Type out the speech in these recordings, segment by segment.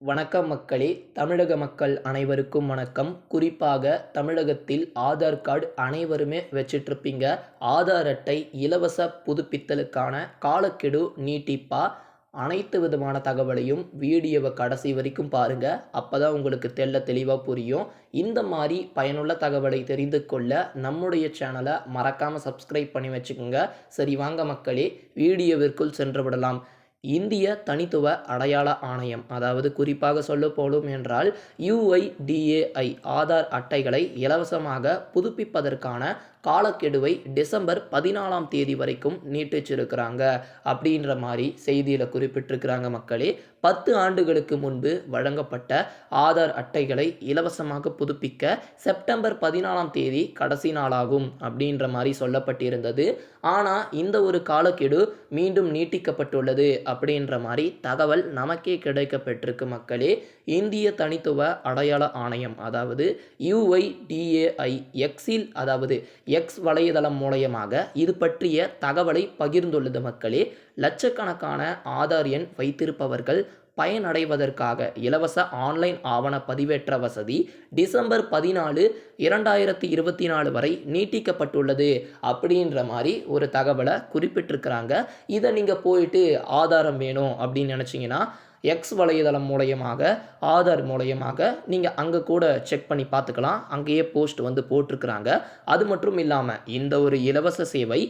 வணக்கம் மக்களே! தமிழக மக்கள் அனைவருக்கும் வணக்கம். குறிப்பாக தமிழகத்தில் ஆதார் கார்டு அனைவருமே வச்சிட்ருப்பீங்க. ஆதார் அட்டை இலவச புதுப்பித்தலுக்கான காலக்கெடு நீட்டிப்பா? அனைத்து விதமான தகவலையும் வீடியோவை கடைசி வரைக்கும் பாருங்க. அப்பதான் உங்களுக்கு தெளிவா புரியும். இந்த மாதிரி பயனுள்ள தகவலை தெரிந்து கொள்ள நம்முடைய சேனலை மறக்காம சப்ஸ்கிரைப் பண்ணி வச்சுக்கோங்க. சரி வாங்க மக்களே, வீடியோவிற்குள் சென்று விடலாம். இந்திய தனித்துவ அடையாள ஆணையம், அதாவது குறிப்பாக சொல்லப்போலும் என்றால் UIDAI ஆதார் அட்டைகளை இலவசமாக புதுப்பிப்பதற்கான காலக்கெடுவை டிசம்பர் 14ஆம் தேதி வரைக்கும் நீட்டிச்சிருக்கிறாங்க அப்படின்ற மாதிரி செய்தியில் குறிப்பிட்டிருக்கிறாங்க மக்களே. 10 ஆண்டுகளுக்கு முன்பு வழங்கப்பட்ட ஆதார் அட்டைகளை இலவசமாக புதுப்பிக்க செப்டம்பர் 14ஆம் தேதி கடைசி நாளாகும் அப்படின்ற மாதிரி சொல்லப்பட்டிருந்தது. ஆனால் இந்த ஒரு காலக்கெடு மீண்டும் நீட்டிக்கப்பட்டுள்ளது அப்படின்ற மாதிரி தகவல் நமக்கே கிடைக்கப்பட்டிருக்கு மக்களே. இந்திய தனித்துவ அடையாள ஆணையம், அதாவது UIDAI எக்ஸில், அதாவது எக்ஸ் வலைதளம் மூலயமாக இது பற்றிய தகவலை பகிர்ந்துள்ளது மக்களே. லட்சக்கணக்கான ஆதார் எண் வைத்திருப்பவர்கள் பயனடைவதற்காக இலவச ஆன்லைன் ஆவண பதிவேற்ற வசதி டிசம்பர் 14, 2024 வரை நீட்டிக்கப்பட்டுள்ளது அப்படின்ற மாதிரி ஒரு தகவலை குறிப்பிட்டிருக்கிறாங்க. இதை நீங்கள் போயிட்டு ஆதாரம் வேணும் அப்படின்னு நினச்சிங்கன்னா எக்ஸ் வலைதளம் மூலயமாக, ஆதார் மூலயமாக நீங்கள் அங்கே கூட செக் பண்ணி பார்த்துக்கலாம். அங்கேயே போஸ்ட் போட்டிருக்கிறாங்க. அது மட்டும் இல்லாமல் இந்த ஒரு இலவச சேவை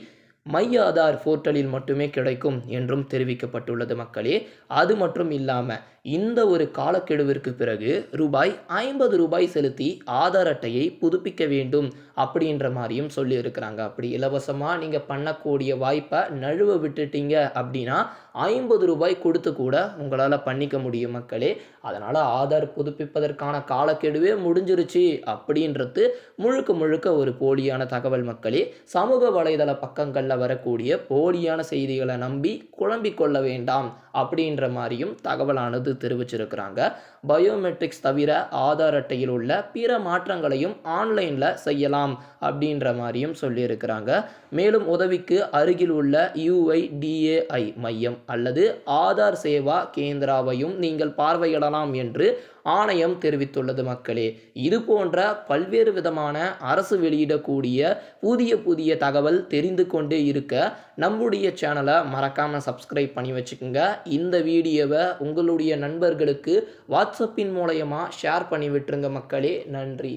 மை ஆதார் போர்ட்டலில் மட்டுமே கிடைக்கும் என்றும் தெரிவிக்கப்பட்டுள்ளது மக்களே. அது மட்டும் இல்லாமல் இந்த ஒரு காலக்கெடுவிற்கு பிறகு ரூபாய் 50 செலுத்தி ஆதார் அட்டையை புதுப்பிக்க வேண்டும் அப்படின்ற மாதிரியும் சொல்லியிருக்கிறாங்க. அப்படி இலவசமாக நீங்கள் பண்ணக்கூடிய வாய்ப்பை நழுவ விட்டுட்டீங்க அப்படின்னா 50 கொடுத்து கூட உங்களால் பண்ணிக்க முடியும் மக்களே. அதனால் ஆதார் புதுப்பிப்பதற்கான காலக்கெடுவே முடிஞ்சிருச்சு அப்படின்றது முழுக்க முழுக்க ஒரு போலியான தகவல் மக்களே. சமூக வலைதள பக்கங்களில் வரக்கூடிய போலியான செய்திகளை நம்பி குழம்பிக் கொள்ள வேண்டாம் அப்படின்ற மாதிரியும் தகவலானது தெரிவிச்சிருக்கிறாங்க. பயோமெட்ரிக்ஸ் தவிர ஆதார் அட்டையில் உள்ள பிற மாற்றங்களையும் ஆன்லைனில் செய்யலாம் அப்படின்ற மாதிரியும் சொல்லியிருக்கிறாங்க. மேலும் உதவிக்கு அருகில் உள்ள UIDAI மையம் அல்லது ஆதார் சேவா கேந்திராவையும் நீங்கள் பார்வையிடலாம் என்று ஆணையம் தெரிவித்துள்ளது மக்களே. இது போன்ற பல்வேறு விதமான அரசு வெளியிடக்கூடிய புதிய தகவல் தெரிந்து கொண்டே இருக்க நம்முடைய சேனலை மறக்காமல் சப்ஸ்கிரைப் பண்ணி வச்சுக்கோங்க. இந்த வீடியோவை உங்களுடைய நண்பர்களுக்கு வாட்ஸ்அப்பின் மூலயமா ஷேர் பண்ணி விட்டுருங்க மக்களே. நன்றி.